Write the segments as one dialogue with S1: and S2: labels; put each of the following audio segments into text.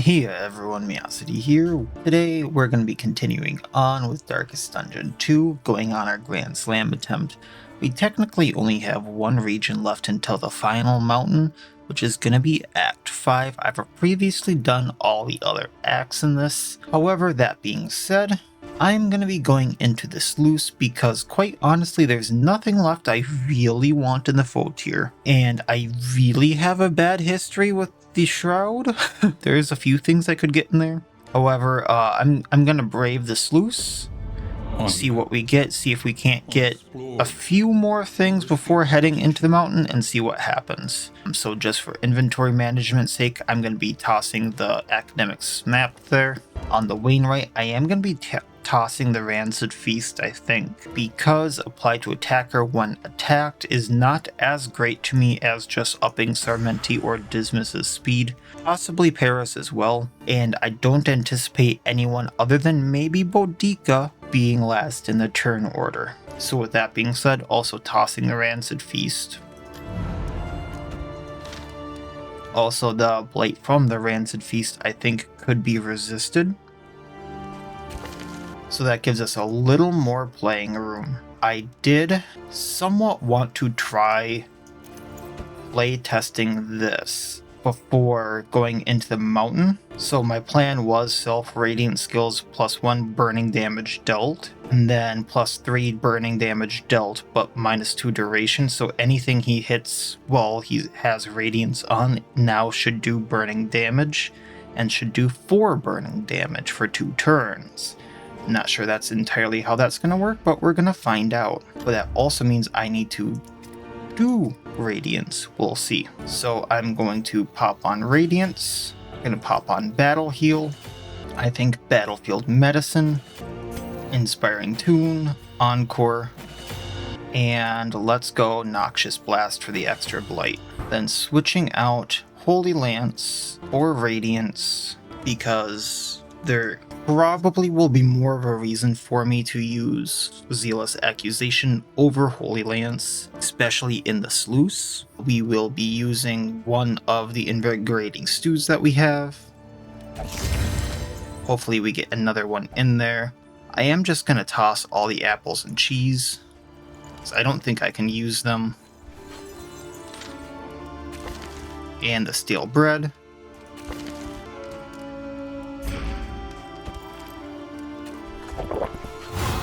S1: Hey everyone, Miacidae here. Today we're going to be continuing on with Darkest Dungeon 2, going on our Grand Slam attempt. We technically only have one region left until the final mountain, which is going to be Act 5. I've previously done all the other acts in this. However, that being said, I'm going to be going into the Sluice because quite honestly there's nothing left I really want in the foe tier. And I really have a bad history with the Shroud. There's a few things I could get in there. However, I'm going to brave the Sluice, see what we get, see if we can't get a few more things before heading into the mountain and see what happens. So just for inventory management's sake, I'm going to be tossing the Academics map there. On the Wainwright, I am going to be tossing the Rancid Feast, I think, because apply to attacker when attacked is not as great to me as just upping Sarmenti or Dismas's speed, possibly Paris as well, and I don't anticipate anyone other than maybe Boudica being last in the turn order. So with that being said, also tossing the Rancid Feast. Also, the Blight from the Rancid Feast I think could be resisted, so that gives us a little more playing room. I did somewhat want to try play testing this before going into the mountain. So my plan was self-radiant skills +1 burning damage dealt, and then +3 burning damage dealt, but -2 duration. So anything he hits while he has radiance on now should do burning damage, and should do 4 burning damage for 2 turns. Not sure that's entirely how that's going to work, but we're going to find out. But that also means I need to do Radiance. We'll see. So I'm going to pop on Radiance. I'm going to pop on Battle Heal. I think Battlefield Medicine, Inspiring Tune, Encore, and let's go Noxious Blast for the extra blight. Then switching out Holy Lance or Radiance because there probably will be more of a reason for me to use Zealous Accusation over Holy Lance, especially in the Sluice. We will be using one of the Invigorating Stews that we have. Hopefully we get another one in there. I am just going to toss all the apples and cheese, because I don't think I can use them. And the stale bread.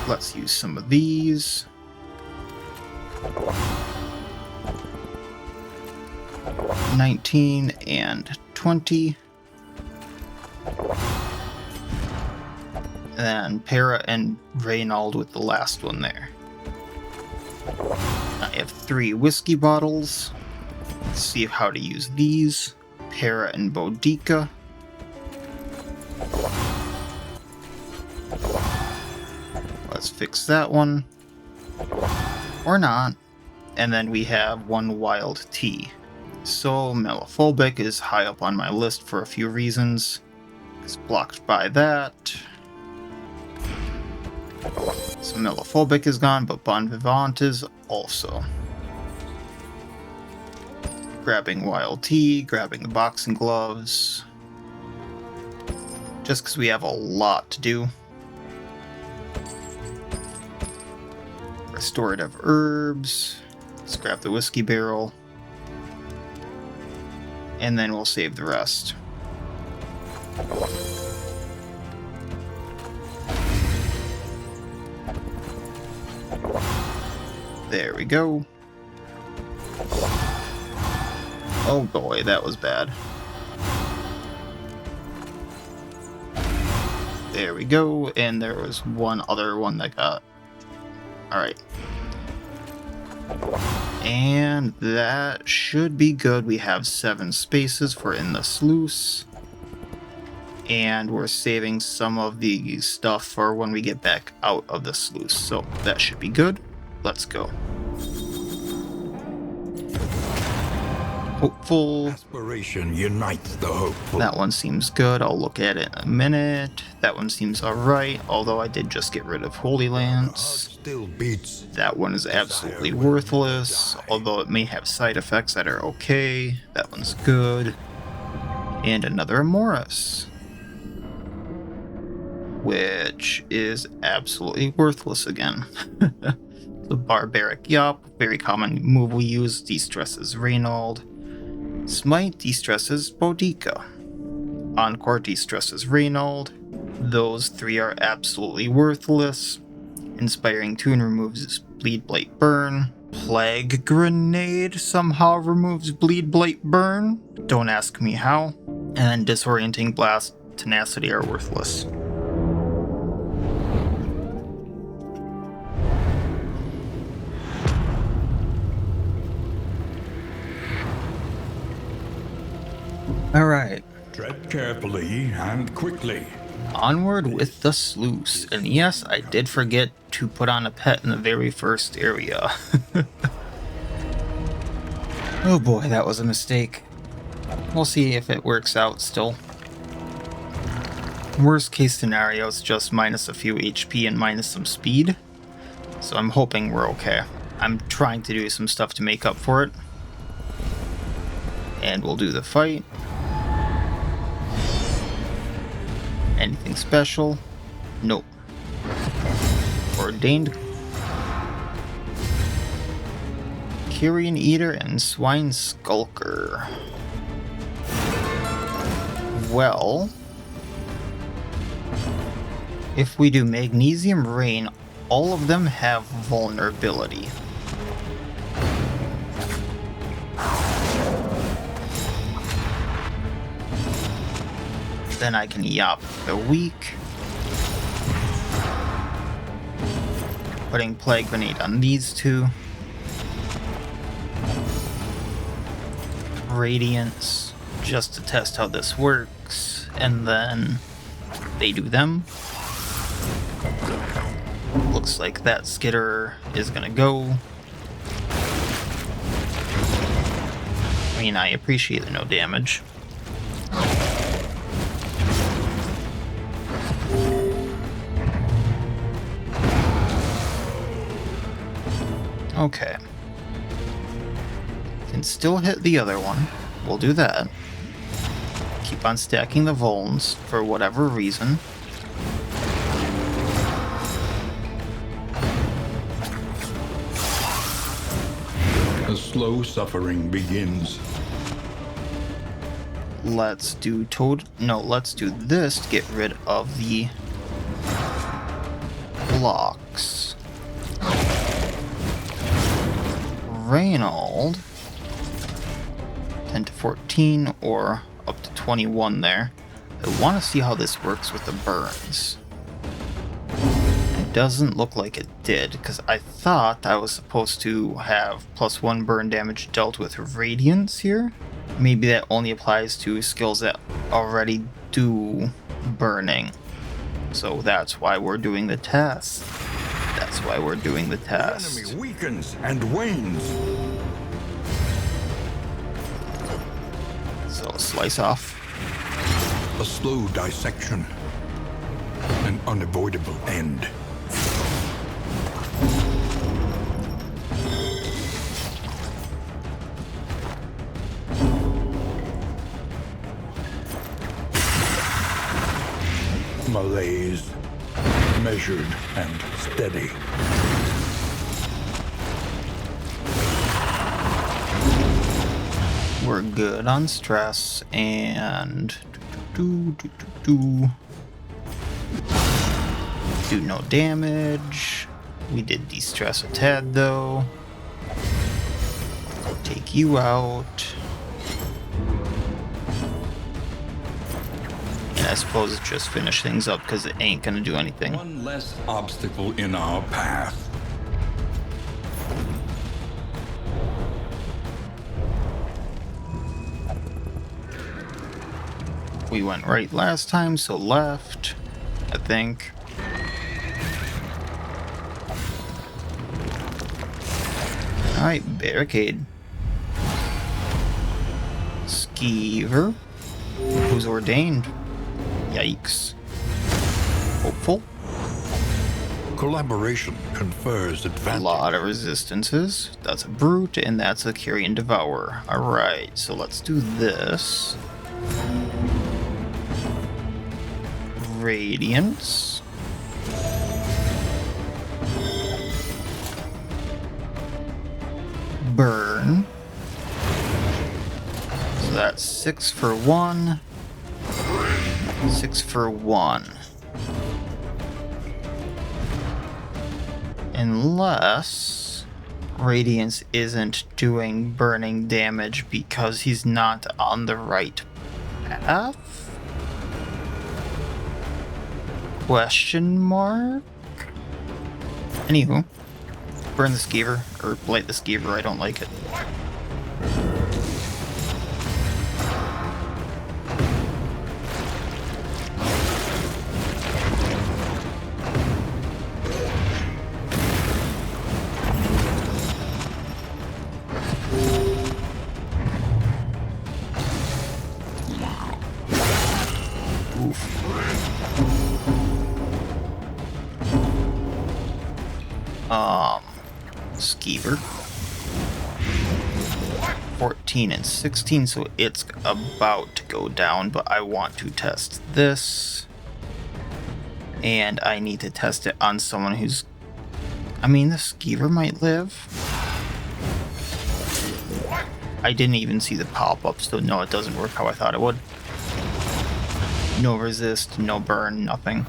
S1: Let's use some of these. $19 and $20. And then Para and Reynald with the last one there. I have 3 whiskey bottles. Let's see how to use these. Para and Boudica. Let's fix that one. Or not. And then we have 1 wild tea. So Melophobic is high up on my list for a few reasons. It's blocked by that. So Melophobic is gone, but Bon Vivant is also. Grabbing wild tea, grabbing the boxing gloves. Just because we have a lot to do. Restorative herbs. Let's grab the whiskey barrel. And then we'll save the rest. There we go. Oh boy, that was bad. There we go, and there was one other one that got... Alright. And that should be good. We have 7 spaces for in the Sluice. And we're saving some of the stuff for when we get back out of the Sluice. So that should be good. Let's go. Hopeful.
S2: Aspiration unites the hopeful.
S1: That one seems good. I'll look at it in a minute. That one seems alright, although I did just get rid of Holy Lance.
S2: Still beats.
S1: That one is absolutely worthless, although it may have side effects that are okay. That one's good. And another Amoris. which is absolutely worthless again. The Barbaric Yup, very common move we use, de-stresses Reynold. Smite de-stresses Boudica. Encore de-stresses Reynold. Those three are absolutely worthless. Inspiring Tune removes Bleed, Blight, Burn. Plague Grenade somehow removes Bleed, Blight, Burn. Don't ask me how. And Disorienting Blast, Tenacity are worthless. Alright.
S2: Tread carefully and quickly.
S1: Onward with the Sluice. And yes, I did forget to put on a pet in the very first area. Oh boy, that was a mistake. We'll see if it works out still. Worst case scenario is just minus a few HP and minus some speed. So I'm hoping we're okay. I'm trying to do some stuff to make up for it. And we'll do the fight. Anything special? Nope. Ordained Carrion Eater and Swine Skulker. Well, if we do Magnesium Rain, all of them have vulnerability. Then I can Yop the weak. Putting Plague Grenade on these two. Radiance, just to test how this works. And then they do them. Looks like that Skitter is gonna go. I mean, I appreciate the no damage. Okay. Can still hit the other one. We'll do that. Keep on stacking the vulns for whatever reason.
S2: A slow suffering begins.
S1: Let's do let's do this to get rid of the blocks. Reynold, 10 to 14 or up to 21 there. I want to see how this works with the burns. It doesn't look like it did, because I thought I was supposed to have +1 burn damage dealt with Radiance here. Maybe that only applies to skills that already do burning. So that's why we're doing the test. That's why we're doing the test.
S2: The enemy weakens and wanes.
S1: So slice off.
S2: A slow dissection. An unavoidable end. Malaise. Measured and steady.
S1: We're good on stress and do no damage. We did de-stress a tad though. Take you out. And I suppose it's just finish things up because it ain't gonna do anything.
S2: One less obstacle in our path.
S1: We went right last time, so left, I think. Alright, barricade. Skeever. Who's ordained? Yikes. Hopeful.
S2: Collaboration confers
S1: A
S2: advantage.
S1: lot of resistances. That's a brute, and that's a Carrion Devourer. Alright, so let's do this. Radiance. burn. So that's 6 for 1. 6 for 1. Unless Radiance isn't doing burning damage because he's not on the right path? Question mark? Anywho, burn the skeever, or blight the skeever, I don't like it. Skeever. 14 and 16, so it's about to go down, but I want to test this. And I need to test it on someone who's... I mean, the skeever might live. I didn't even see the pop-up, so no, it doesn't work how I thought it would. No resist, no burn, nothing.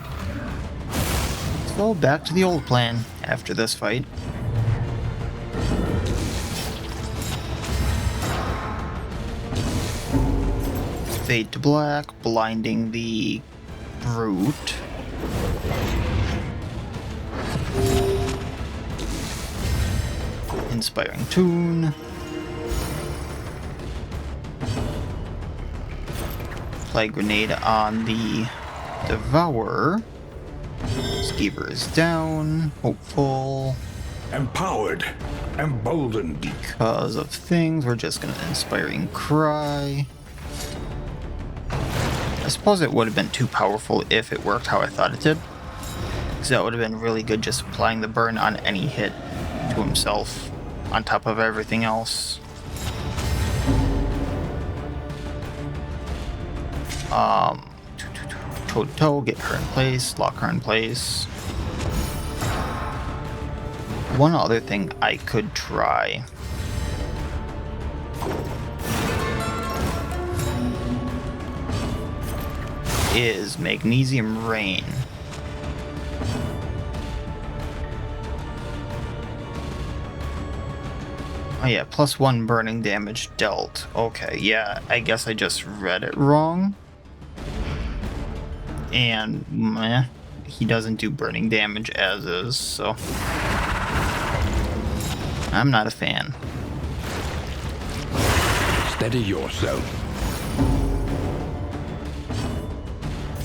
S1: So back to the old plan after this fight. Fade to black, blinding the brute. Inspiring tune. Play grenade on the devourer. Skeever is down. Hopeful.
S2: Empowered, emboldened.
S1: Because of things, we're just gonna inspiring cry. I suppose it would have been too powerful if it worked how I thought it did. Because that would have been really good just applying the burn on any hit to himself on top of everything else. Toe to toe, get her in place, lock her in place. One other thing I could try is Magnesium Rain. Oh yeah, +1 burning damage dealt. Okay, yeah, I guess I just read it wrong. And meh, he doesn't do burning damage as is, so I'm not a fan.
S2: Steady yourself.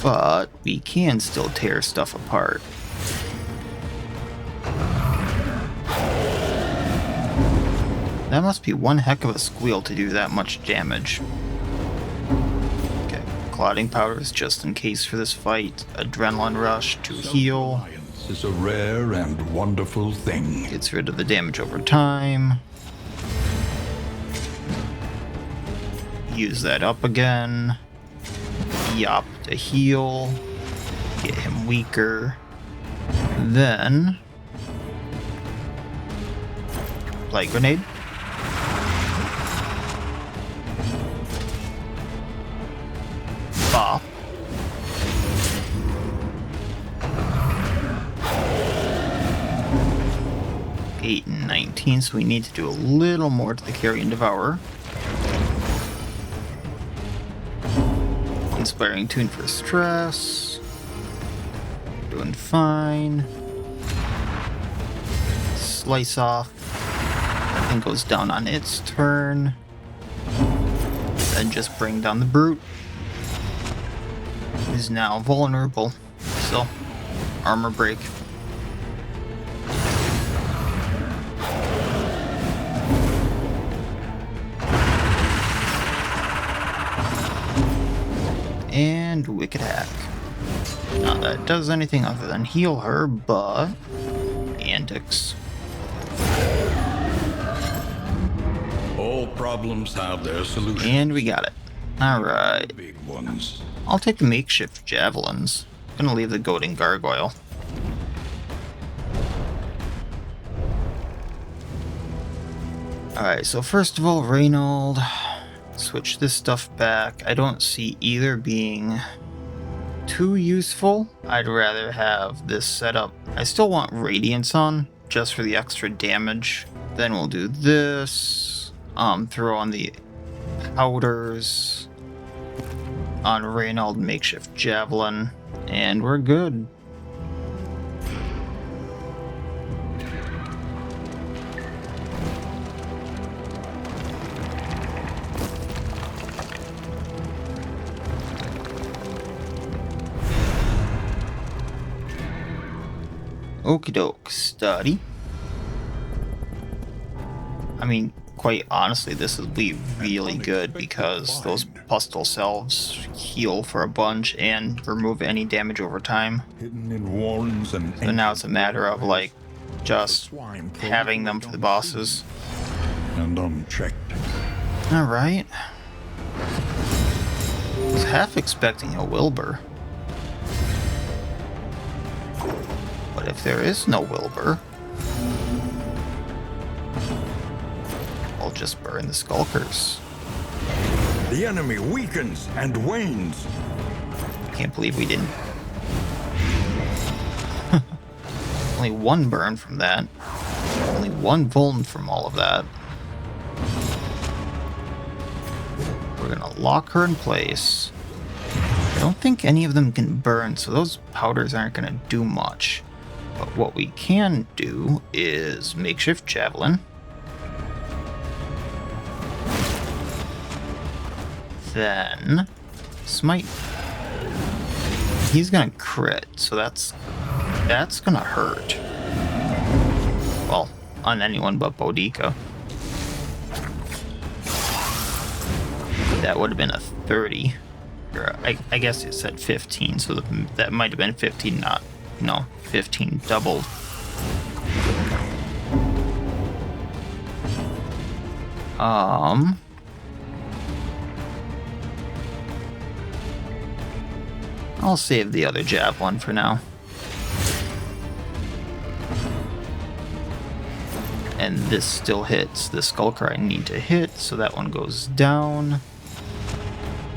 S1: But we can still tear stuff apart. That must be one heck of a squeal to do that much damage. Okay, clotting powders just in case for this fight. Adrenaline rush to heal.
S2: Self-reliance is a rare and wonderful thing.
S1: Gets rid of the damage over time. Use that up again. Yop to heal. Get him weaker. Then... light grenade. Bop. Eight and 19, so we need to do a little more to the Carrion Devourer. Inspiring tune for stress. Doing fine. Slice off. And goes down on its turn. Then just bring down the brute. Is now vulnerable. So, armor break. And Wicked Hack. Not that it does anything other than heal her, but... antics.
S2: All problems have their solution.
S1: And we got it. Alright.
S2: Big ones.
S1: I'll take the makeshift javelins. Gonna leave the goading gargoyle. Alright, so first of all, Reynold. Switch this stuff back. I don't see either being too useful. I'd rather have this set up. I still want Radiance on, just for the extra damage. Then we'll do this. Throw on the powders. On Reynold, makeshift javelin. And we're good. Okie doke, study. I mean, quite honestly, this will be really good because those Pustle Selves heal for a bunch and remove any damage over time.
S2: Hidden in warrens and
S1: So now it's a matter of, like, just having them for the bosses.
S2: and unchecked.
S1: Alright. I was half expecting a Wilbur. But if there is no Wilbur, I'll just burn the Skulkers.
S2: The enemy weakens and wanes.
S1: Can't believe we didn't. Only one burn from that. Only one vuln from all of that. We're gonna lock her in place. I don't think any of them can burn, so those powders aren't gonna do much. But what we can do is makeshift javelin. Then smite. He's gonna crit, so that's gonna hurt. Well, on anyone but Boudica. That would have been a 30. Or I guess it said 15, so that might have been 15, not. No, 15 doubled. I'll save the other javelin for now. And this still hits the Skulker I need to hit, so that one goes down.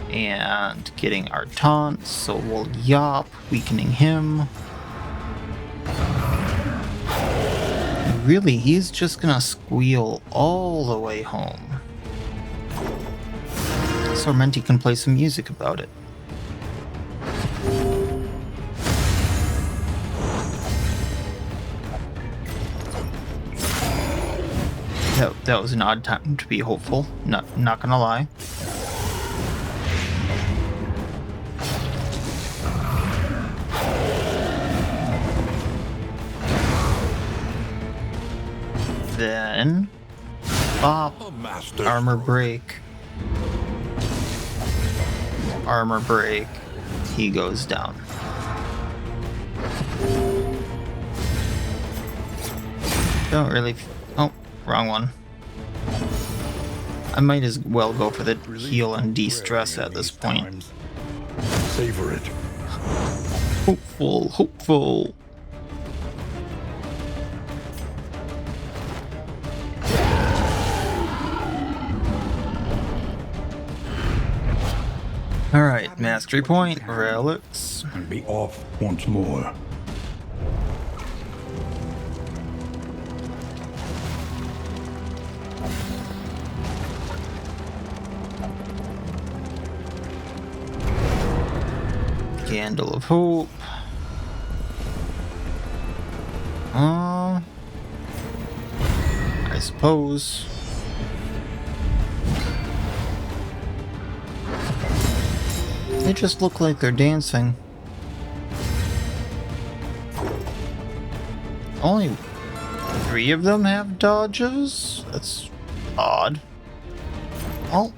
S1: And getting our taunts, so we'll yop, weakening him. Really, he's just gonna squeal all the way home. Sormenti can play some music about it. That was an odd time to be hopeful, not gonna lie. Then bop, armor break, he goes down. Don't really, oh, wrong one. I might as well go for the heal and de-stress at this point.
S2: Savor it.
S1: Hopeful. Alright, mastery point, relics.
S2: And be off once more.
S1: Candle of Hope. I suppose. They just look like they're dancing. Only 3 of them have dodges? That's odd. Oh.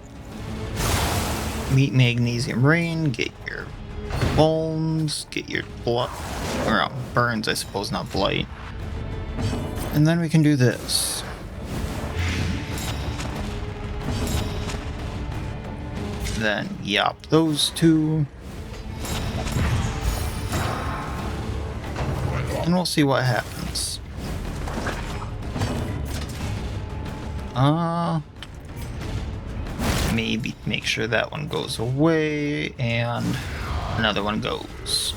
S1: Meet Magnesium Rain, get your bones, get your blood, or burns, I suppose, not blight. And then we can do this. Then yop those 2. And we'll see what happens. Maybe make sure that one goes away and another one goes.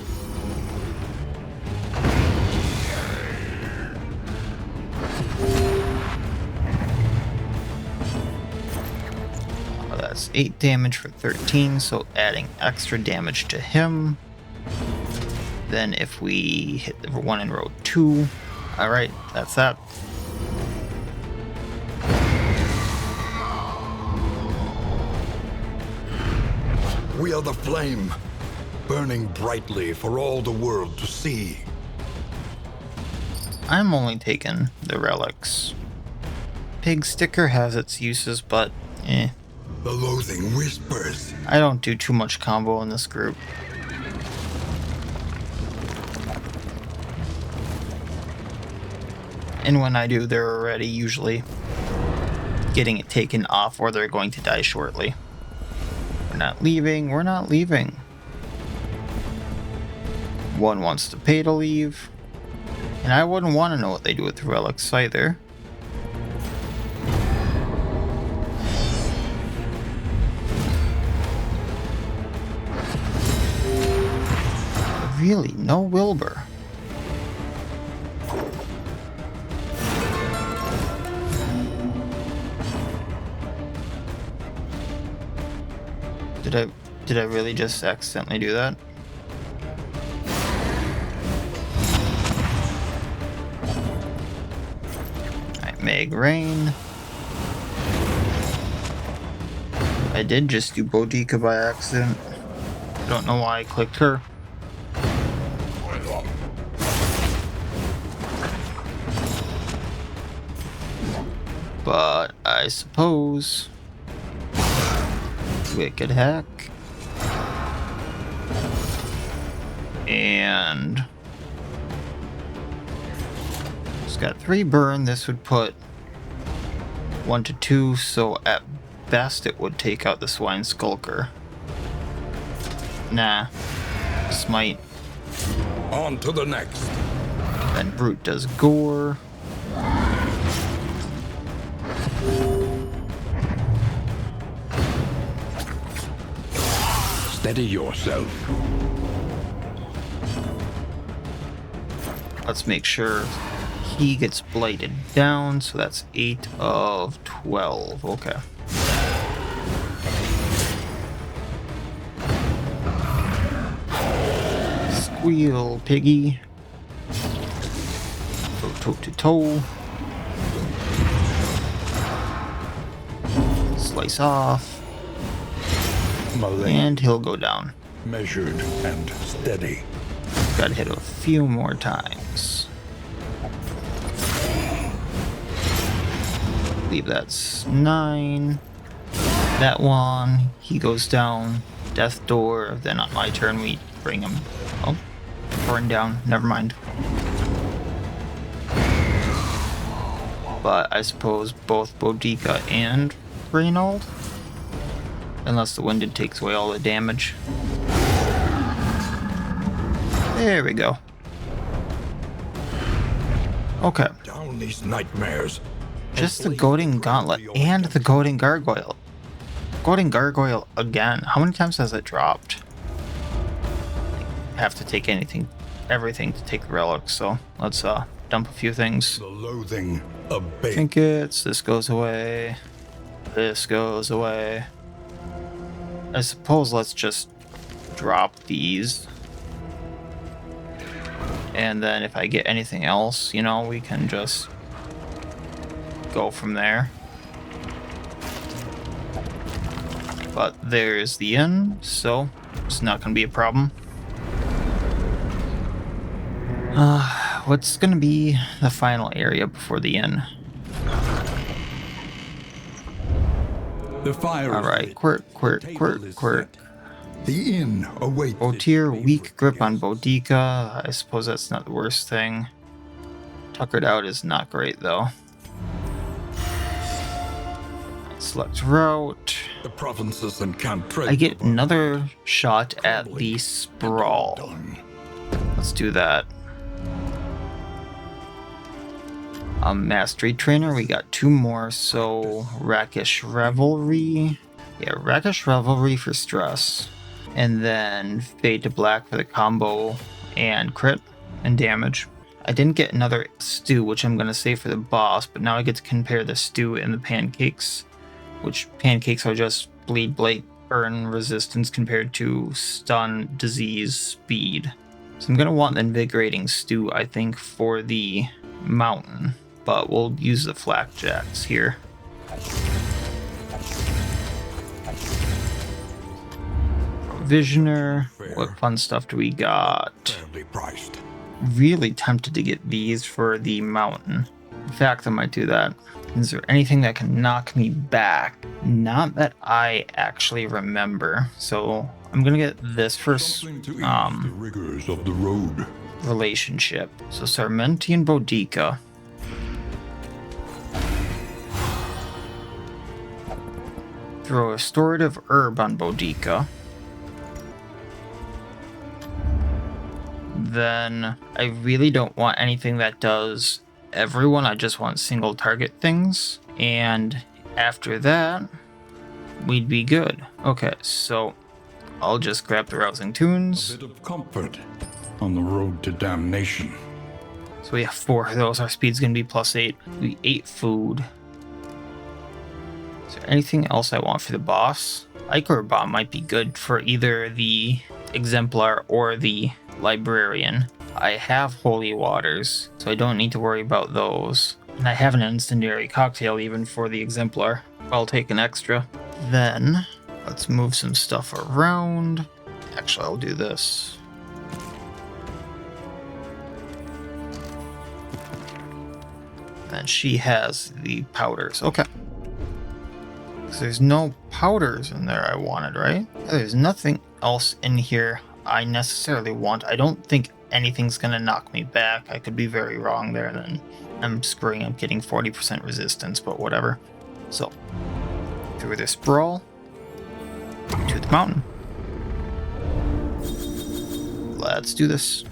S1: That's 8 damage for 13, so adding extra damage to him. Then if we hit the one in row 2, alright, that's that.
S2: We are the flame, burning brightly for all the world to see.
S1: I'm only taking the relics. Pig sticker has its uses, but eh.
S2: The loathing whispers.
S1: I don't do too much combo in this group. And when I do, they're already usually getting it taken off or they're going to die shortly. We're not leaving, we're not leaving. One wants to pay to leave. And I wouldn't want to know what they do with the relics either. Really, no Wilbur. Did I really just accidentally do that? Alright, Meg Rain. I did just do Boudica by accident. I don't know why I clicked her. But I suppose Wicked Hack and it's got 3 burn. This would put 1 to 2, so at best it would take out the Swine Skulker. Nah, Smite.
S2: On to the next.
S1: Then Brute does Gore.
S2: Steady yourself.
S1: Let's make sure he gets blighted down, so that's 8 of 12. Okay. Squeal, piggy. Go toe to toe. Slice off. And he'll go down.
S2: Measured and steady.
S1: Gotta hit a few more times. I believe that's 9. That one, he goes down. Death door. Then on my turn, we bring him. Oh, burn down. Never mind. But I suppose both Boudica and Reynold. Unless the Winded takes away all the damage. There we go. Okay.
S2: Down these nightmares.
S1: Just the Goading Gauntlet and the Goading Gargoyle. Goading Gargoyle again. How many times has it dropped? Have to take everything to take the relics, so let's dump a few things.
S2: The loathing abates.
S1: Trinkets, this goes away. This goes away. I suppose let's just drop these. And then if I get anything else, you know, we can just go from there. But there's the inn, so it's not going to be a problem. What's going to be the final area before the inn?
S2: The fire.
S1: All right, quirk.
S2: The inn awaits.
S1: Botier, weak grip on Boudica. I suppose that's not the worst thing. Tuckered out is not great though. Select route.
S2: The provinces and cantrips.
S1: I get another shot at the Sprawl. Let's do that. Mastery Trainer, we got 2 more, so Rakish Revelry. Yeah, Rakish Revelry for stress. And then Fade to Black for the combo and crit and damage. I didn't get another stew, which I'm going to save for the boss, but now I get to compare the stew and the pancakes, which pancakes are just bleed, blight, burn, resistance compared to stun, disease, speed. So I'm going to want the invigorating stew, I think, for the mountain, but we'll use the flakjacks here. Visioner, what fun stuff do we got?
S2: Fairly priced.
S1: Really tempted to get these for the mountain. In fact, I might do that. Is there anything that can knock me back? Not that I actually remember. So I'm gonna get this first
S2: the rigors of the road.
S1: relationship. So Sarmenti and Boudica. Throw a restorative herb on Boudica. Then I really don't want anything that does everyone. I just want single target things. And after that, we'd be good. Okay, so I'll just grab the Rousing Tunes.
S2: A bit of comfort on the road to damnation.
S1: So we have 4 of those. Our speed's gonna be +8. We ate food. Is there anything else I want for the boss? Ichor Bomb might be good for either the Exemplar or the Librarian. I have Holy Waters, so I don't need to worry about those. And I have an Incendiary Cocktail even for the Exemplar. I'll take an extra. Then, let's move some stuff around. Actually, I'll do this. And she has the powders. Okay. So there's no powders in there I wanted, right? There's nothing else in here I necessarily want. I don't think anything's gonna knock me back. I could be very wrong there, then I'm screwing up getting 40% resistance, but whatever. So, through this Sprawl to the mountain. Let's do this.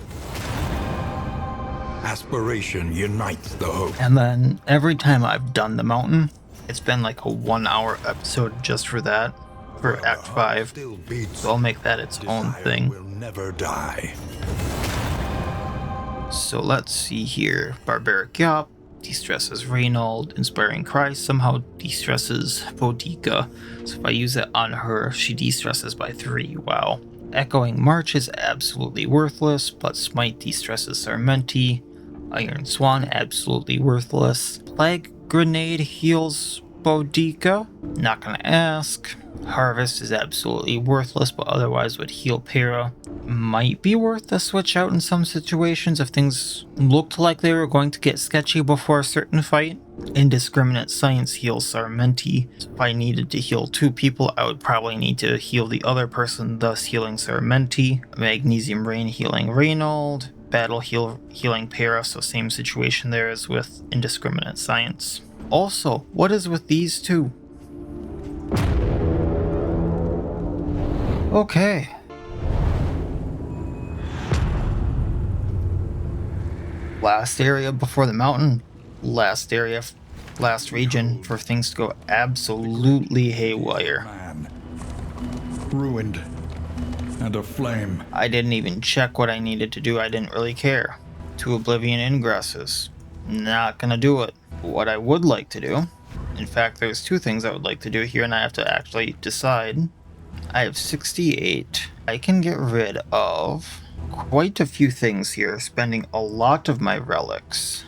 S2: Aspiration unites the hope.
S1: And then every time I've done the mountain, it's been like a 1-hour episode just for that, for Act 5.
S2: Still beats.
S1: So I'll make that its own
S2: Desire
S1: thing.
S2: will never die.
S1: So let's see here. Barbaric Yop de-stresses Reynold. Inspiring Cry somehow de-stresses Boudica. So if I use it on her, she de-stresses by 3. Wow. Echoing March is absolutely worthless, but Smite de-stresses Sarmenti. Iron Swan, absolutely worthless. Plague Grenade heals Boudica. Not gonna ask. Harvest is absolutely worthless, but otherwise would heal Para. Might be worth a switch out in some situations if things looked like they were going to get sketchy before a certain fight. Indiscriminate Science heals Sarmenti. So if I needed to heal 2 people, I would probably need to heal the other person, thus healing Sarmenti. Magnesium Rain healing Reynold. Battle healing Para, so same situation there as with Indiscriminate Science. Also, what is with these 2? Okay. Last area before the mountain. Last area, last region for things to go absolutely haywire.
S2: Man, ruined and aflame.
S1: I didn't even check what I needed to do. I didn't really care. 2 Oblivion Ingresses. Not gonna do it. What I would like to do, in fact, there's 2 things I would like to do here, and I have to actually decide. I have 68. I can get rid of quite a few things here, spending a lot of my relics.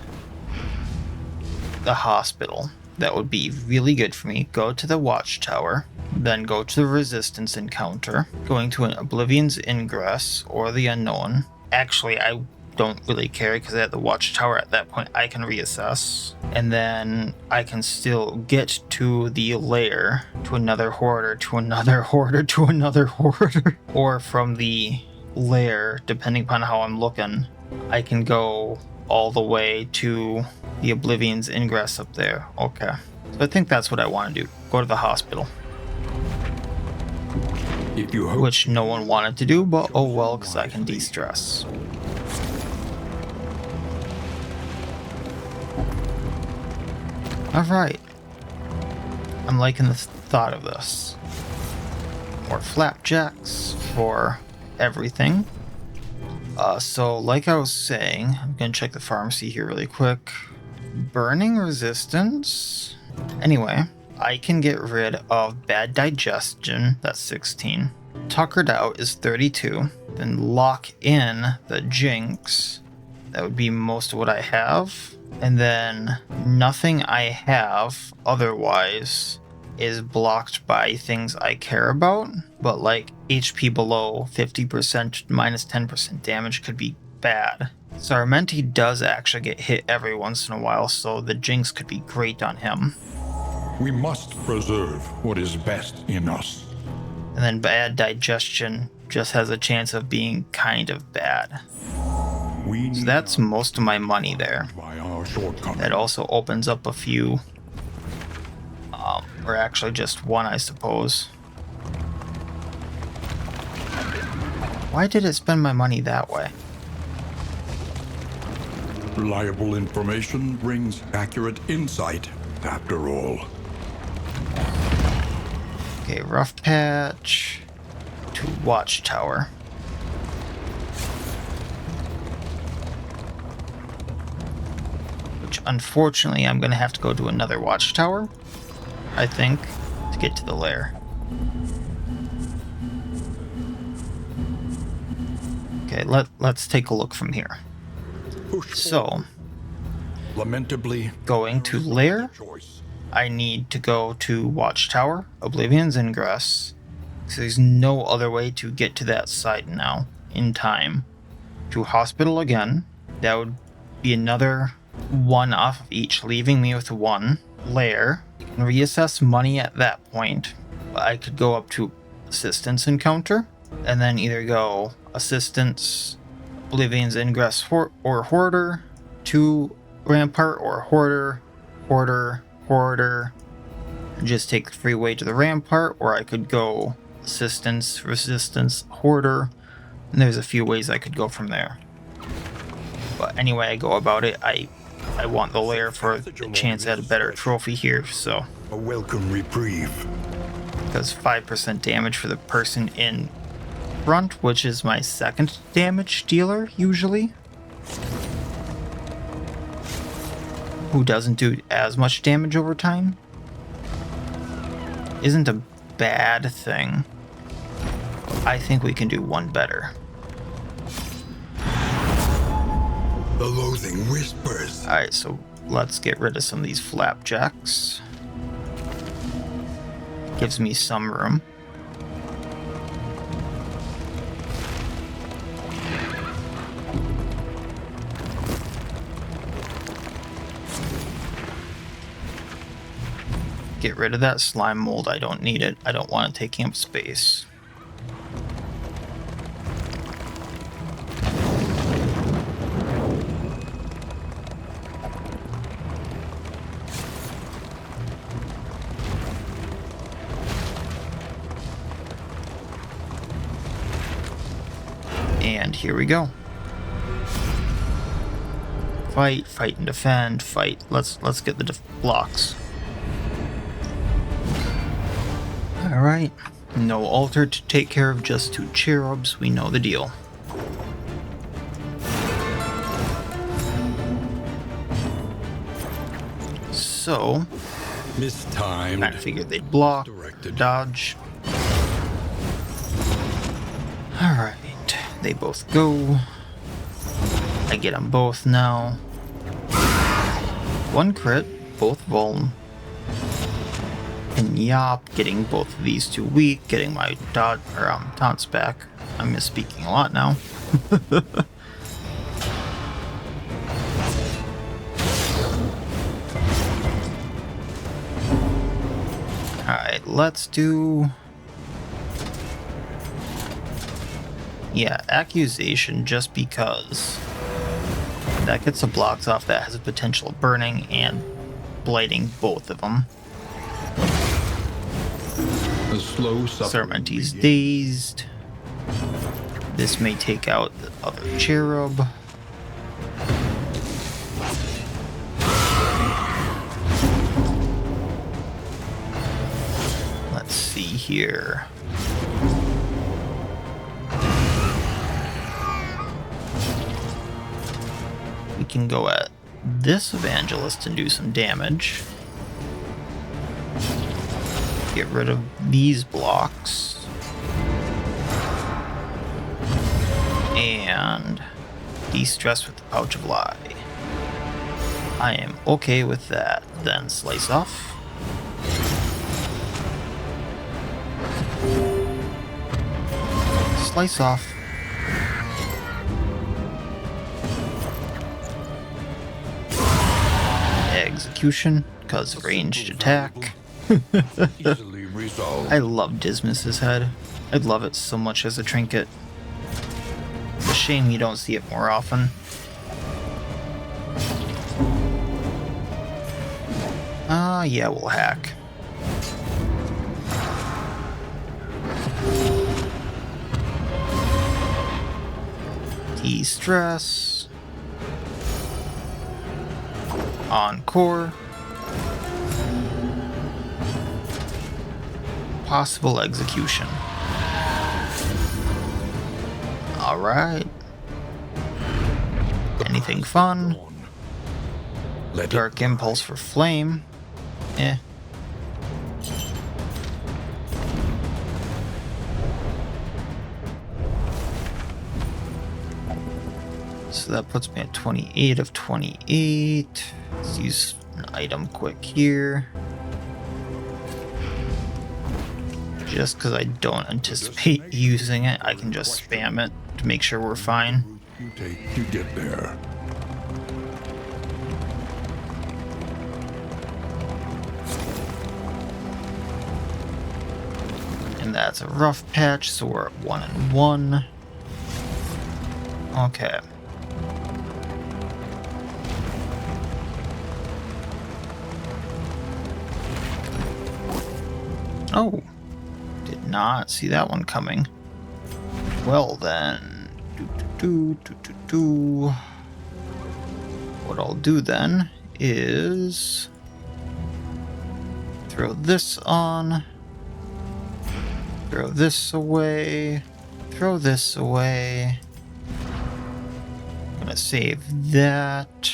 S1: The hospital. That would be really good for me. Go to the Watchtower, then go to the Resistance encounter, going to an Oblivion's Ingress or the Unknown. Actually, I don't really care because at the Watchtower at that point I can reassess. And then I can still get to the lair, to another hoarder, to another hoarder, to another hoarder. Or from the lair, depending upon how I'm looking, I can go all the way to the Oblivion's Ingress up there. Okay. So I think that's what I want to do. Go to the hospital.
S2: If you hope,
S1: Which no one wanted to do, but oh well, because I can de-stress. Alright. I'm liking the thought of this. More flapjacks for everything. So like I was saying, I'm gonna check the pharmacy here really quick. Burning resistance? Anyway, I can get rid of bad digestion, that's 16. Tuckered out is 32. Then lock in the jinx. That would be most of what I have. And then nothing I have otherwise is blocked by things I care about. But like HP below 50% minus 10% damage could be bad. Sarmenti does actually get hit every once in a while, so the jinx could be great on him.
S2: We must preserve what is best in us.
S1: And then bad digestion just has a chance of being kind of bad. So that's most of my money there. That also opens up a few, or actually just one, I suppose. Why did it spend my money that way?
S2: Reliable information brings accurate insight, after all.
S1: Okay, rough patch to watchtower. Which unfortunately I'm gonna have to go to another watchtower, I think, to get to the lair. Okay, let's take a look from here. So,
S2: lamentably,
S1: going to lair, I need to go to watchtower, Oblivion's Ingress, because there's no other way to get to that site now in time. To hospital again, that would be another one off of each, leaving me with one. Lair, you can reassess money at that point, but I could go up to assistance encounter, and then either go assistance, Oblivion's Ingress or Hoarder, to Rampart or Hoarder, Hoarder, and just take the freeway to the Rampart, or I could go assistance, resistance, Hoarder, and there's a few ways I could go from there. But anyway I go about it, I want the lair for the chance at a better trophy here, so.
S2: A welcome reprieve.
S1: Because 5% damage for the person in front, which is my second damage dealer, usually. Who doesn't do as much damage over time. Isn't a bad thing. I think we can do one better.
S2: The loathing whispers.
S1: Alright, so let's get rid of some of these flapjacks. Gives me some room. Get rid of that slime mold, I don't need it. I don't want it taking up space. And here we go. Fight, fight and defend, fight. Let's get the blocks. Alright, no altar to take care of, just 2 cherubs, we know the deal. So,
S2: mistimed.
S1: I figured they'd block, dodge. Alright, they both go. I get them both now. 1 crit, both vuln. And yop, getting both of these 2 weak, getting my dodge or taunts back. I'm misspeaking a lot now. Alright, let's do... Yeah, accusation, just because that gets the blocks off. That has a potential of burning and blighting both of them.
S2: The slow
S1: Sarmenti's dazed. This may take out the other cherub. see here. We can go at this evangelist and do some damage. Get rid of these blocks. And de-stress with the Pouch of Lie. I am okay with that. Then Slice off. Slice off. Execution, because ranged attack.
S2: Easily resolved.
S1: I love Dismas's head. I'd love it so much as a trinket. It's a shame you don't see it more often. Yeah, we'll hack. De-stress. Encore. Possible execution. Alright. Anything fun? Dark Impulse for Flame. Eh. So that puts me at 28 of 28. Let's use an item quick here. Just because I don't anticipate using it, I can just spam it to make sure we're fine.
S2: You take to get there.
S1: And that's a rough patch, so we're at 1 and 1. Okay. Oh, did not see that one coming. Well then, what I'll do then is throw this on, throw this away, throw this away. I'm gonna save that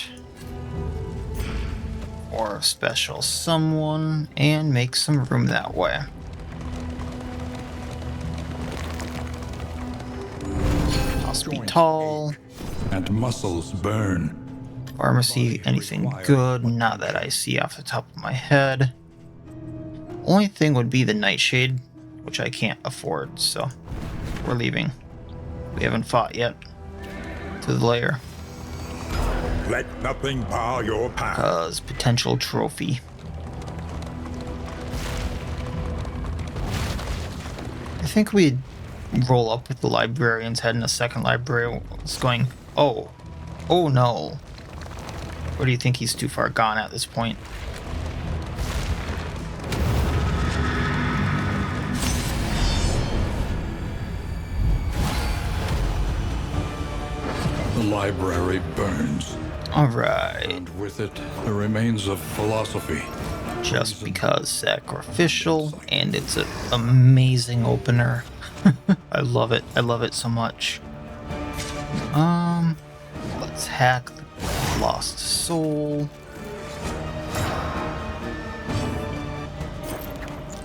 S1: for a special someone and make some room that way. Must be tall.
S2: And muscles burn.
S1: Pharmacy, anything good? Not that I see off the top of my head. Only thing would be the Nightshade, which I can't afford, so we're leaving. We haven't fought yet. To the lair.
S2: Let nothing bar your path.
S1: Cause potential trophy. I think we'd roll up with the librarian's head and a second librarian was going, oh no. Or do you think he's too far gone at this point?
S2: The library burns.
S1: Alright.
S2: And with it, the remains of philosophy.
S1: Just because sacrificial, and it's an amazing opener. I love it. I love it so much. Let's hack the Lost Soul.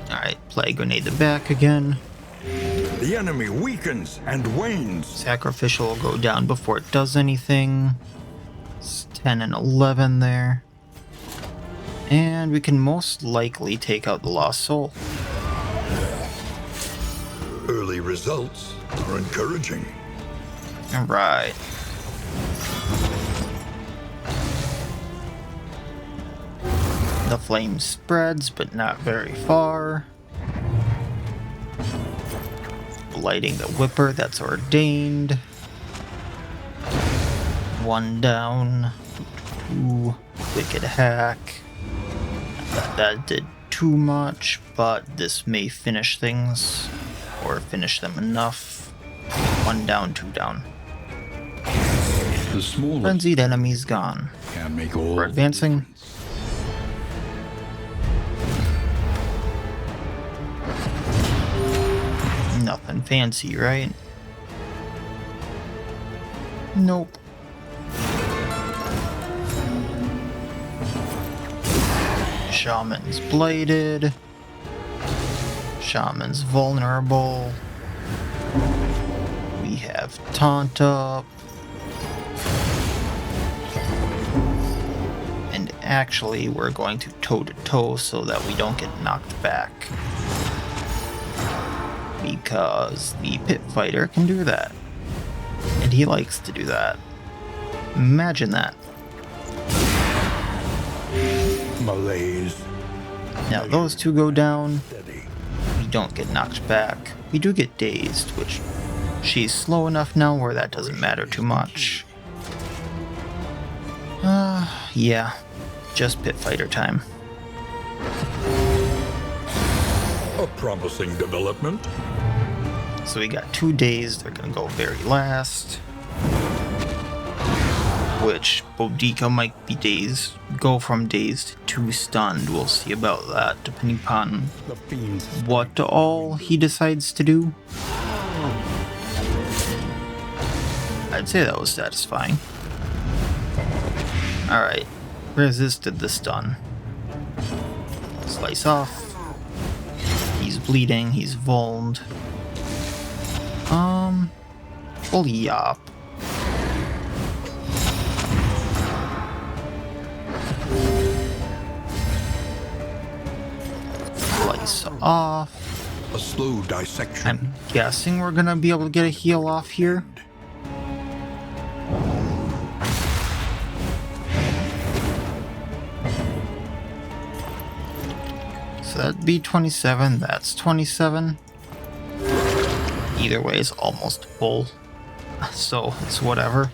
S1: Alright, Plague Grenade the back again.
S2: The enemy weakens and wanes.
S1: Sacrificial will go down before it does anything. It's 10 and 11 there. And we can most likely take out the Lost Soul.
S2: Early results are encouraging.
S1: Alright. The flame spreads, but not very far. Lighting the Whipper, that's ordained. 1 down. 2. Wicked Hack. That did too much, but this may finish things. Or finish them enough. 1 down, 2 down.
S2: The smallest
S1: Frenzied enemies gone.
S2: can make all
S1: We're advancing.
S2: difference.
S1: Nothing fancy, right? Nope. Shaman's bladed. Shaman's vulnerable. We have taunt up. And actually, we're going to toe-to-toe so that we don't get knocked back. Because the pit fighter can do that. And he likes to do that. Imagine that.
S2: Malaise.
S1: Now those two go down. We don't get knocked back. We do get dazed, which she's slow enough now where that doesn't matter too much. Yeah. Just pit fighter time.
S2: A promising development.
S1: So we got 2 dazed. They're gonna go very last. Which Boudica might be dazed. Go from dazed to stunned. We'll see about that, depending upon what all he decides to do. I'd say that was satisfying. Alright. Resisted the stun. Slice off. He's bleeding. He's vulned. Full yop. Slice off.
S2: A slow dissection.
S1: I'm guessing we're gonna be able to get a heal off here. So that'd be 27, that's 27. Either way is almost full, so it's whatever.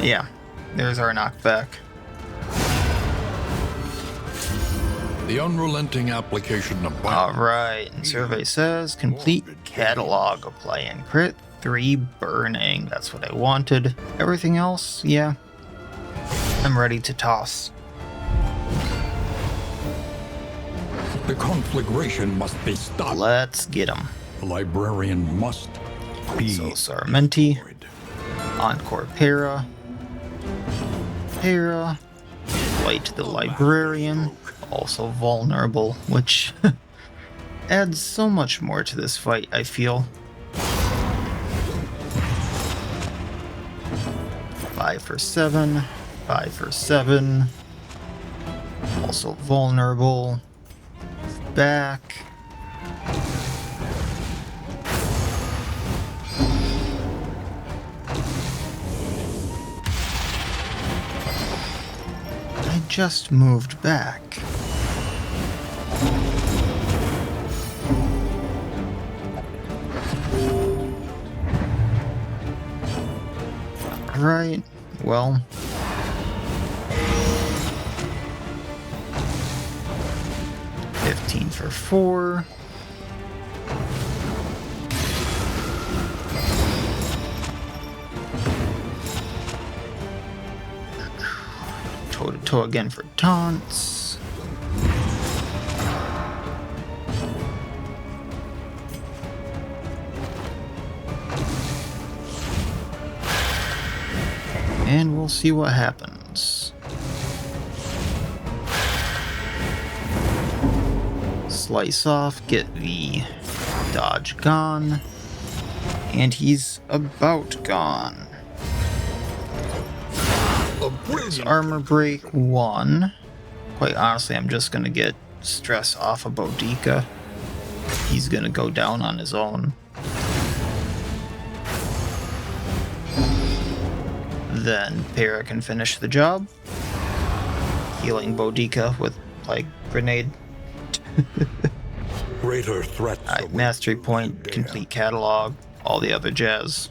S1: Yeah, there's our knockback.
S2: The unrelenting application of violence.
S1: Alright, and survey says complete catalog, apply and crit, 3 burning. That's what I wanted. Everything else, yeah, I'm ready to toss.
S2: The conflagration must be stopped.
S1: Let's get him.
S2: The librarian must be
S1: So Sarmenti,
S2: destroyed.
S1: Encore Para, Light to the Librarian, also vulnerable, which adds so much more to this fight, I feel. 5 for 7, 5 for 7, also vulnerable. Back. I just moved back. Right, well. For 4. Toe-to-toe again for taunts. And we'll see what happens. Slice off, get the dodge gone, and he's about gone. There's armor break 1. Quite honestly, I'm just gonna get stress off of Boudica. He's gonna go down on his own. Then Para can finish the job, healing Boudica with like grenade.
S2: Greater threats.
S1: Alright, mastery point, complete catalog, all the other jazz.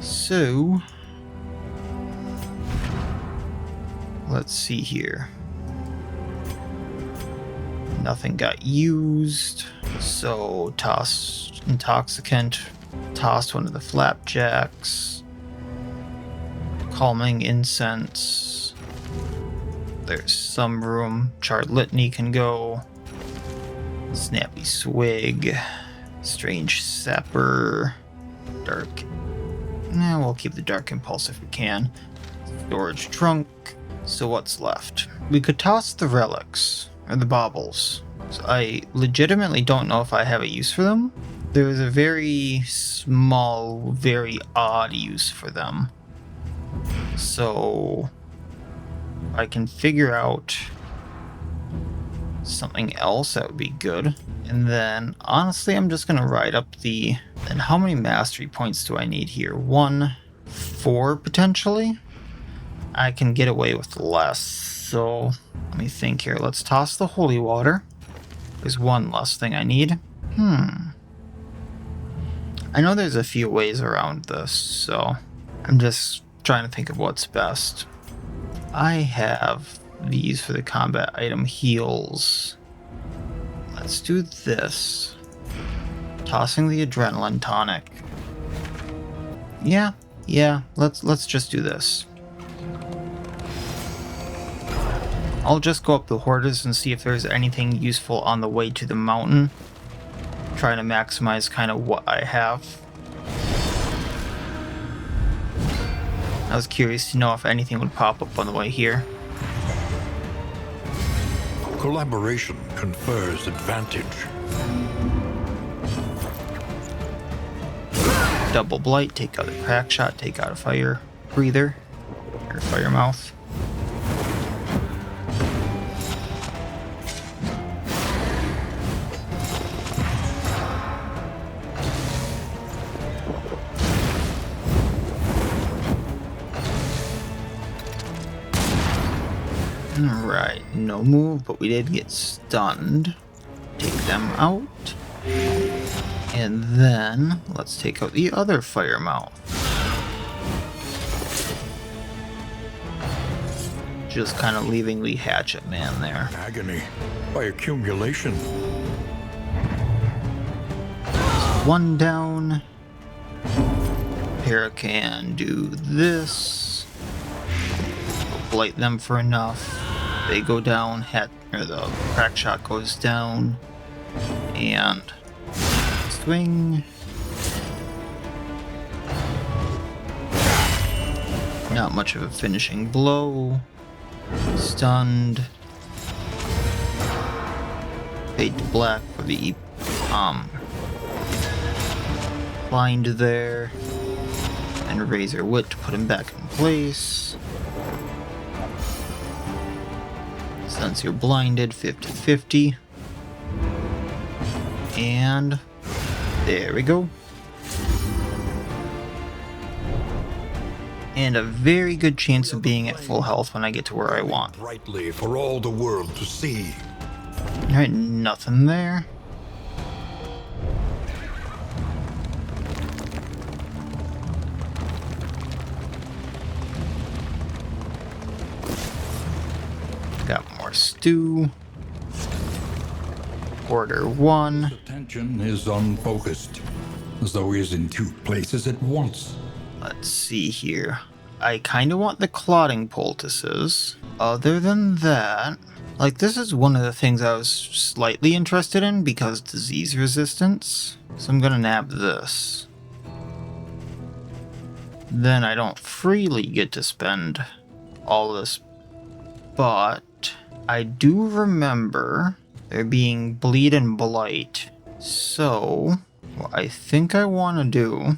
S1: So, let's see here. Nothing got used, so toss intoxicant, tossed one of the flapjacks, calming incense. there's some room. Chart Litany can go. Snappy Swig. Strange Sapper. Dark. Nah, we'll keep the Dark Impulse if we can. Storage Trunk. So what's left? We could toss the relics. Or the baubles. So I legitimately don't know if I have a use for them. There's a very small, very odd use for them. So I can figure out something else that would be good. And then honestly, I'm just gonna ride up the... And how many mastery points do I need here? 1, 4 potentially? I can get away with less. So let me think here. Let's toss the holy water. There's one less thing I need. I know there's a few ways around this, so I'm just trying to think of what's best. I have these for the combat item heals. Let's do this. Tossing the adrenaline tonic. Yeah, let's just do this. I'll just go up the Hordes and see if there's anything useful on the way to the mountain. Trying to maximize kind of what I have. I was curious to know if anything would pop up on the way here.
S2: Collaboration confers advantage.
S1: Double Blight, take out a crack shot, take out a fire breather, or fire mouth. Alright, no move, but we did get stunned. Take them out. And then, let's take out the other fire mouth. Just kind of leaving the hatchet man there.
S2: Agony by accumulation.
S1: One down. Para can do this. Blight them for enough. They go down, the crack shot goes down, and swing. Not much of a finishing blow. Stunned. Fade to black for the blind there, and Razor Wit to put him back in place. Since you're blinded, 50-50. And there we go. And a very good chance of being at full health when I get to where I want.
S2: Brightly for all the world to see.
S1: Alright, nothing there. Got more stew. Order 1.
S3: Attention is unfocused, as though he is in two places at once.
S1: Let's see here. I kind of want the clotting poultices. Other than that, like, this is one of the things I was slightly interested in because disease resistance. So I'm gonna nab this. Then I don't freely get to spend all this, but I do remember there being bleed and blight. So what I think I want to do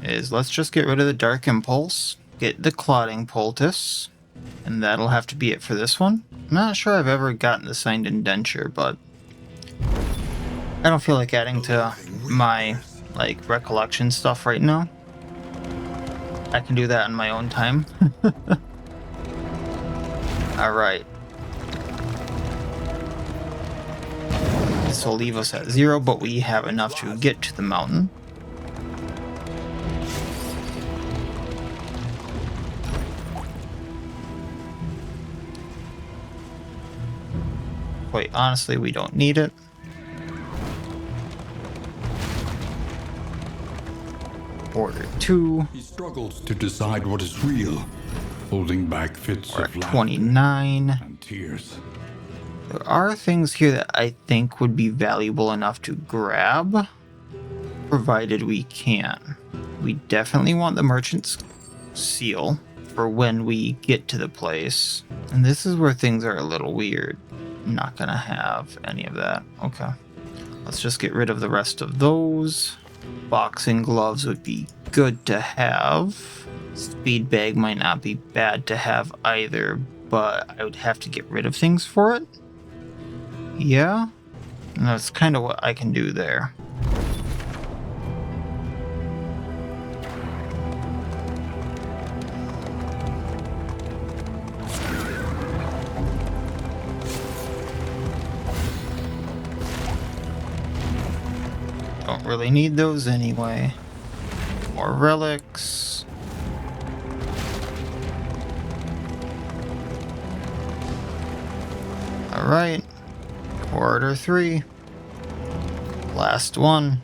S1: is let's just get rid of the dark impulse, get the clotting poultice, and that'll have to be it for this one. I'm not sure I've ever gotten the signed indenture, but I don't feel like adding to my recollection stuff right now. I can do that in my own time. Alright. This will leave us at 0, but we have enough to get to the mountain. Quite honestly, we don't need it. Order 2.
S3: He struggles to decide what is real, holding back fits
S1: We're
S3: of
S1: at
S3: laughter,
S1: 29.
S3: tears.
S1: There are things here that I think would be valuable enough to grab, provided we can. We definitely want the merchant's seal for when we get to the place. And this is where things are a little weird. I'm not gonna have any of that. Okay. Let's just get rid of the rest of those. Boxing gloves would be good to have. Speed bag might not be bad to have either, but I would have to get rid of things for it. Yeah, and that's kind of what I can do there. Don't really need those anyway. More relics. Alright. Corridor 3. Last one.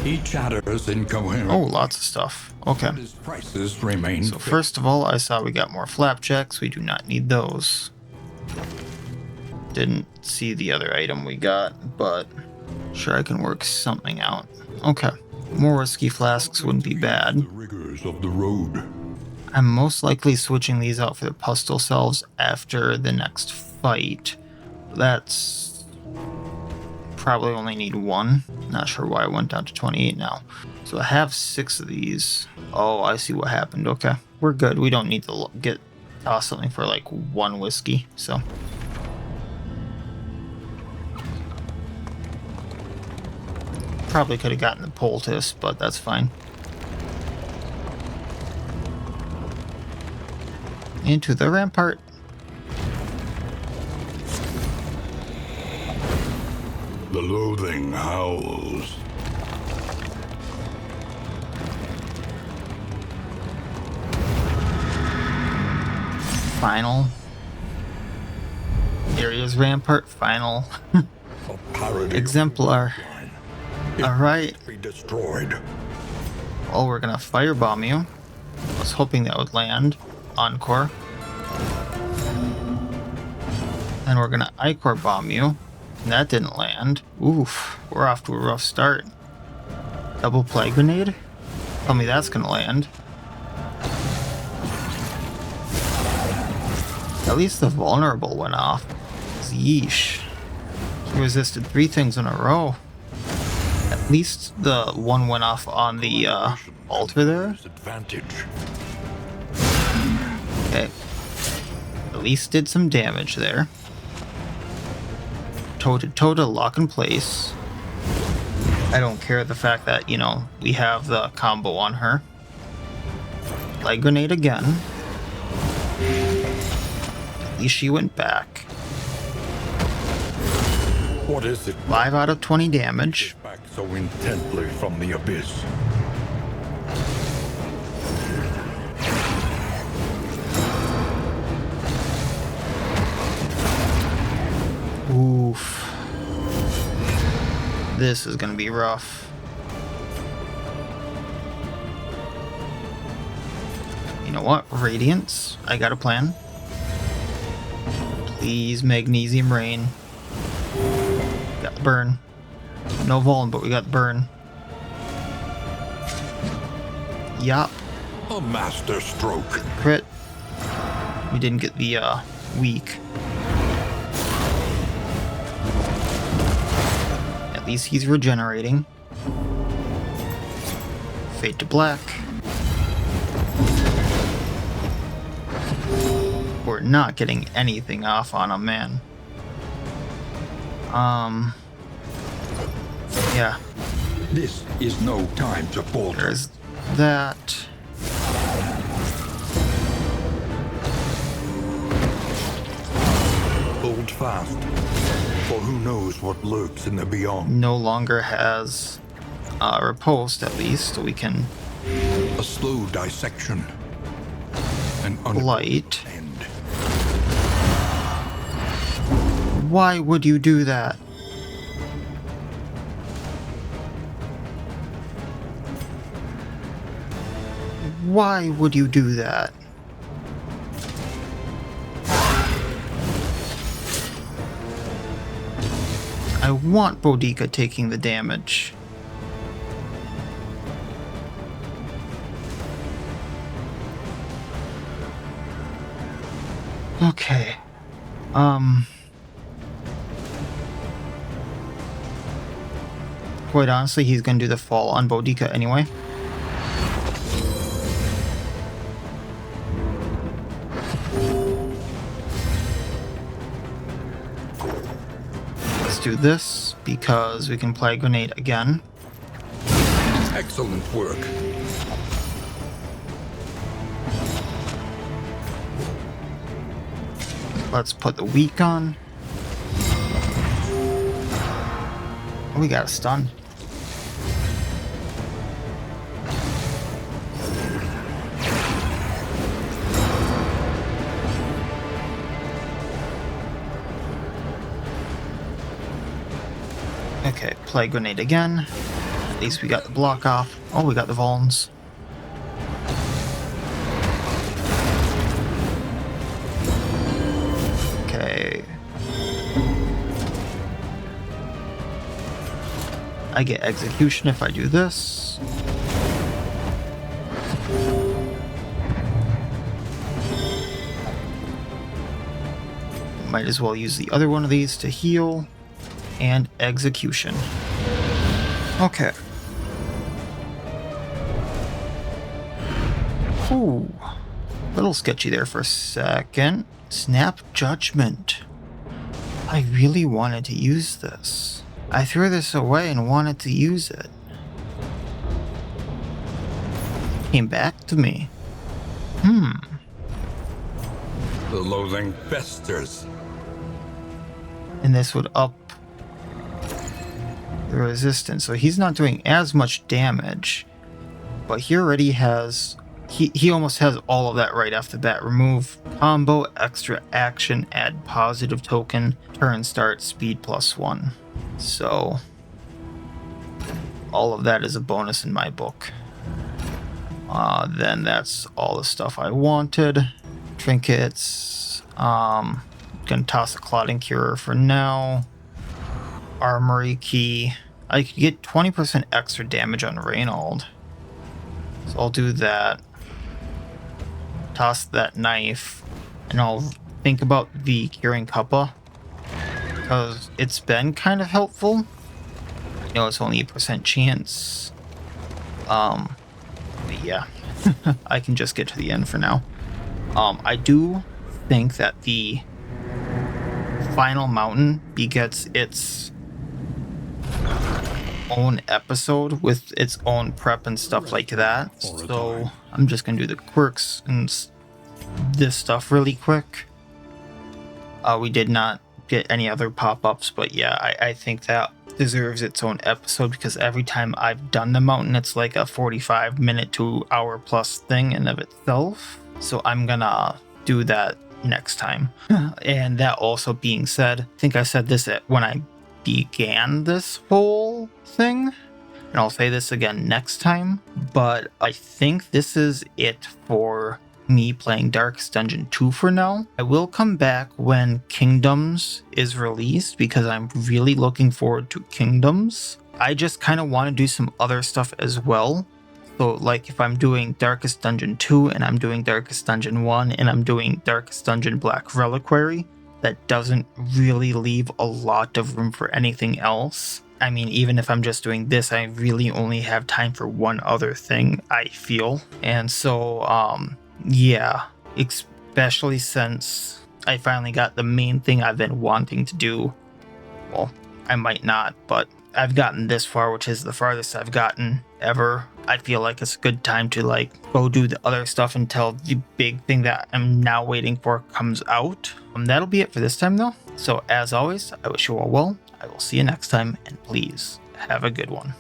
S3: He chatters incoherent.
S1: Oh, lots of stuff. Okay.
S3: His prices remain
S1: So
S3: fixed.
S1: first of all, I saw we got more flapjacks. We do not need those. Didn't see the other item we got, but sure I can work something out. Okay. More whiskey flasks wouldn't be
S3: The
S1: bad.
S3: rigors of the road.
S1: I'm most likely switching these out for the Pustle Selves after the next fight. That's probably only need one. Not sure why I went down to 28 now. So I have 6 of these. Oh, I see what happened. Okay. We're good. We don't need to toss something for like 1 whiskey. So probably could have gotten the poultice, but that's fine. Into the rampart.
S2: The loathing howls.
S1: Final. Area's rampart. Final.
S2: A parody.
S1: Exemplar. Alright.
S2: Be destroyed.
S1: Well, we're gonna firebomb you. I was hoping that would land. Encore. And we're gonna Ichor bomb you. And that didn't land. Oof. We're off to a rough start. Double plague grenade? Tell me that's gonna land. At least the vulnerable went off. Yeesh. He resisted 3 things in a row. At least the one went off on the altar there.
S2: Advantage.
S1: Okay. At least did some damage there. Toe to lock in place. I don't care the fact that, you know, we have the combo on her. Light grenade again. At least she went back.
S2: What is it?
S1: 5 out of 20 damage.
S2: Back so intently from the abyss.
S1: Oof. This is gonna be rough. You know what? Radiance. I got a plan. Please, Magnesium Rain. Got the burn. No Vuln, but we got the burn. Yup.
S2: A master stroke.
S1: Crit. We didn't get the weak. At least he's regenerating. Fade to black. We're not getting anything off on him, man. Yeah,
S3: This is no time to falter.
S1: there's that.
S2: Hold fast. For who knows what lurks in the beyond.
S1: No longer has riposte, at least, so we can
S2: A slow dissection. An
S1: blight.
S2: end.
S1: Why would you do that? Why would you do that? I want Boudica taking the damage. Okay. Quite honestly, he's gonna do the fall on Boudica anyway. Let's do this because we can play grenade again.
S2: Excellent work.
S1: Let's put the weak on. Oh, we got a stun. Okay, play grenade again. At least we got the block off. Oh, we got the Vulns. Okay. I get execution if I do this. Might as well use the other one of these to heal. And execution. Okay. Ooh. Little sketchy there for a second. Snap Judgment. I really wanted to use this. I threw this away and wanted to use it. Came back to me.
S2: The loathing festers.
S1: And this would up the resistance. So he's not doing as much damage. But he already has... He almost has all of that right off the bat. Remove combo, extra action, add positive token, turn start, speed +1. So all of that is a bonus in my book. Then that's all the stuff I wanted. Trinkets. Gonna toss a Clotting Cure for now. Armory Key. I could get 20% extra damage on Reynold. So I'll do that. Toss that knife. And I'll think about the Curing Cuppa. Because it's been kind of helpful. You know, it's only a % chance. But yeah. I can just get to the end for now. I do think that the final mountain begets its own episode with its own prep and stuff like that. So I'm just gonna do the quirks and this stuff really quick. We did not get any other pop-ups, but yeah, I think that deserves its own episode because every time I've done the mountain, it's like a 45-minute to hour plus thing in of itself. So I'm gonna do that next time. And that also being said, I think I said this when I began this whole thing, and I'll say this again next time, but I think this is it for me playing Darkest Dungeon 2 for now. I will come back when Kingdoms is released because I'm really looking forward to Kingdoms. I just kind of want to do some other stuff as well. So like if I'm doing Darkest Dungeon 2 and I'm doing Darkest Dungeon 1 and I'm doing Darkest Dungeon Black Reliquary, that doesn't really leave a lot of room for anything else. I mean, even if I'm just doing this, I really only have time for one other thing, I feel. And so, yeah, especially since I finally got the main thing I've been wanting to do. Well, I might not, but I've gotten this far, which is the farthest I've gotten ever. I feel like it's a good time to like go do the other stuff until the big thing that I'm now waiting for comes out. That'll be it for this time though. So as always, I wish you all well. I will see you next time, and please have a good one.